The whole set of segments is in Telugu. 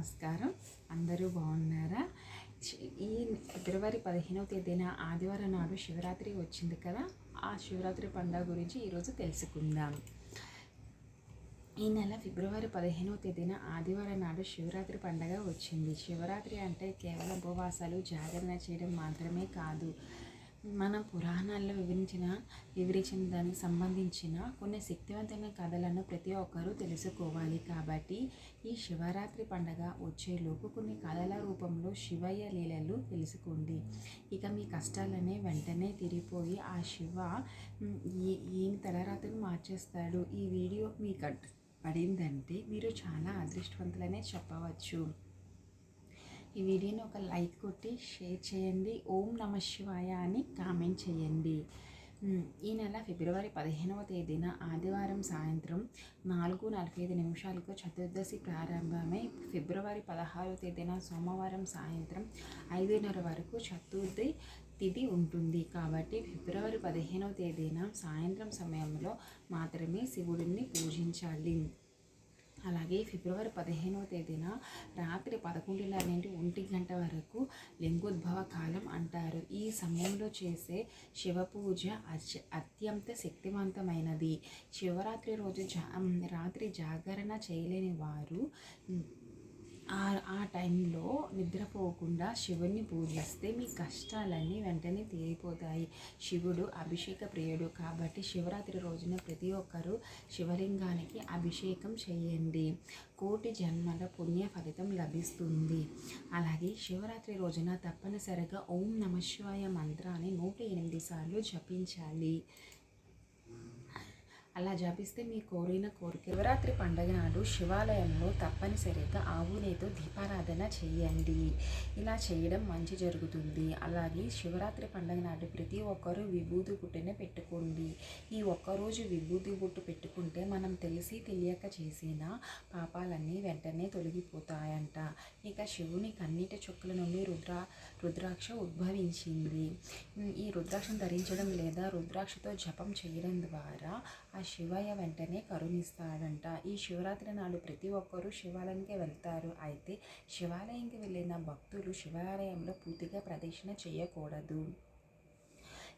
నమస్కారం. అందరూ బాగున్నారా? ఈ ఫిబ్రవరి 15వ తేదీన ఆదివారం నాడు శివరాత్రి వచ్చింది కదా. ఆ శివరాత్రి పండుగ గురించి ఈరోజు తెలుసుకుందాం. ఈ నెల ఫిబ్రవరి 15వ తేదీన ఆదివారం నాడు శివరాత్రి పండుగ వచ్చింది. శివరాత్రి అంటే కేవలం ఉపవాసాలు జాగరణ చేయడం మాత్రమే కాదు, మన పురాణాల్లో వివరించిన దానికి సంబంధించిన కొన్ని శక్తివంతమైన కథలను ప్రతి ఒక్కరూ తెలుసుకోవాలి. కాబట్టి ఈ శివరాత్రి పండుగ వచ్చేలోపు కొన్ని కథల రూపంలో శివయ్య లీలలు తెలుసుకోండి. ఇక మీ కష్టాలనే వెంటనే తిరిగిపోయి ఆ శివ ఈ తలరాత్రిని మార్చేస్తాడు. ఈ వీడియో మీకు పడిందంటే మీరు చాలా అదృష్టవంతులనే చెప్పవచ్చు. ఈ వీడియోని ఒక లైక్ కొట్టి షేర్ చేయండి. ఓం నమ శివాయ అని కామెంట్ చేయండి. ఈ నెల ఫిబ్రవరి 15వ తేదీన ఆదివారం సాయంత్రం 4:45 చతుర్దశి ప్రారంభమై ఫిబ్రవరి 16వ తేదీన సోమవారం సాయంత్రం 5:30 వరకు చతుర్థి తిథి ఉంటుంది. కాబట్టి ఫిబ్రవరి 15వ తేదీన సాయంత్రం సమయంలో మాత్రమే శివుడిని పూజించాలి. అలాగే ఫిబ్రవరి 15వ తేదీన రాత్రి 11:30 నుండి 1 వరకు లింగోద్భవ కాలం అంటారు. ఈ సమయంలో చేసే శివ పూజ అత్యంత శక్తివంతమైనది. శివరాత్రి రోజు రాత్రి జాగరణ చేయలేని వారు ఆ టైంలో నిద్రపోకుండా శివుని పూజిస్తే మీ కష్టాలన్నీ వెంటనే తీరిపోతాయి. శివుడు అభిషేక ప్రియుడు కాబట్టి శివరాత్రి రోజున ప్రతి ఒక్కరూ శివలింగానికి అభిషేకం చేయండి. కోటి జన్మల పుణ్య ఫలితం లభిస్తుంది. అలాగే శివరాత్రి రోజున తప్పనిసరిగా ఓం నమ శివాయ మంత్రాన్ని 108 సార్లు జపించాలి. అలా జపిస్తే మీ కోరిన కోరిక. శివరాత్రి పండుగ నాడు శివాలయంలో తప్పనిసరిగా ఆవు నెయ్యితో దీపారాధన చేయండి. ఇలా చేయడం మంచి జరుగుతుంది. అలాగే శివరాత్రి పండుగ నాడు ప్రతి ఒక్కరూ విభూతి బుట్టుని పెట్టుకోండి. ఈ ఒక్కరోజు విభూతి బుట్టు పెట్టుకుంటే మనం తెలిసి తెలియక చేసిన పాపాలన్నీ వెంటనే తొలగిపోతాయంట. ఇక శివుని కన్నీటి చుక్కల నుండి రుద్రాక్ష ఉద్భవించింది. ఈ రుద్రాక్షను ధరించడం లేదా రుద్రాక్షతో జపం చేయడం ద్వారా ఆ శివయ్య వెంటనే కరుణిస్తాడంట. ఈ శివరాత్రి నాడు ప్రతి ఒక్కరూ శివాలయానికి వెళ్తారు. అయితే శివాలయానికి వెళ్ళిన భక్తులు శివాలయంలో పూర్తిగా ప్రదక్షిణ చేయకూడదు.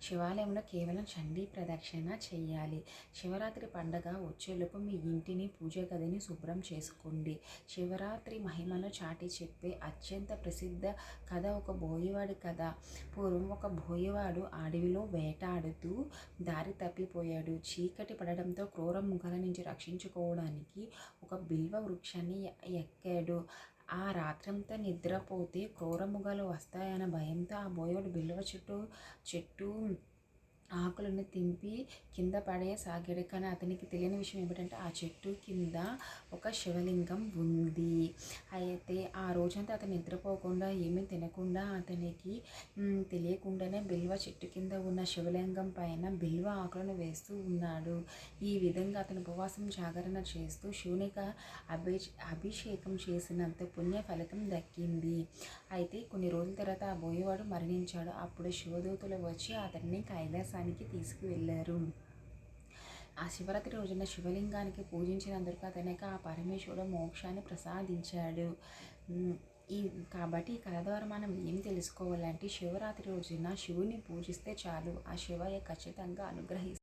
శివాలయంలో కేవలం చండీ ప్రదక్షిణ చేయాలి. శివరాత్రి పండుగ వచ్చేలోపు మీ ఇంటిని పూజ గదిని శుభ్రం చేసుకోండి. శివరాత్రి మహిమను చాటి చెప్పే అత్యంత ప్రసిద్ధ కథ ఒక బోయవాడి కథ. పూర్వం ఒక బోయవాడు అడవిలో వేటాడుతూ దారి తప్పిపోయాడు. చీకటి పడడంతో క్రూర మృగాల నుంచి రక్షించుకోవడానికి ఒక బిల్వ వృక్షాన్ని ఎక్కాడు. ఆ రాత్రంతా నిద్రపోతే క్రూరమృగాలు వస్తాయన్న భయంతో ఆ బోయవాడు బిల్వ చెట్టు ఆకులను తెంపి కింద పడేసాగాడు. కానీ అతనికి తెలియని విషయం ఏమిటంటే ఆ చెట్టు కింద ఒక శివలింగం ఉంది. అయితే ఆ రోజంతా అతను నిద్రపోకుండా ఏమీ తినకుండా అతనికి తెలియకుండానే బిల్వ చెట్టు కింద ఉన్న శివలింగం పైన బిల్వ ఆకులను వేస్తూ ఉన్నాడు. ఈ విధంగా అతను ఉపవాసం జాగరణ చేస్తూ శివునికి అభిషేకం చేసినంత పుణ్య ఫలితం దక్కింది. అయితే కొన్ని రోజుల తర్వాత ఆ బోయవాడు మరణించాడు. అప్పుడు శివదూతలు వచ్చి అతన్ని కైలాసానికి తీసుకువెళ్ళారు. ఆ శివరాత్రి రోజున శివలింగానికి పూజించినందుకు అతనికి ఆ పరమేశ్వరుడు మోక్షాన్ని ప్రసాదించాడు. కాబట్టి ఈ కథ ద్వారా మనం ఏం తెలుసుకోవాలంటే శివరాత్రి రోజున శివుని పూజిస్తే చాలు, ఆ శివయ్య ఖచ్చితంగా అనుగ్రహిస్తాడు.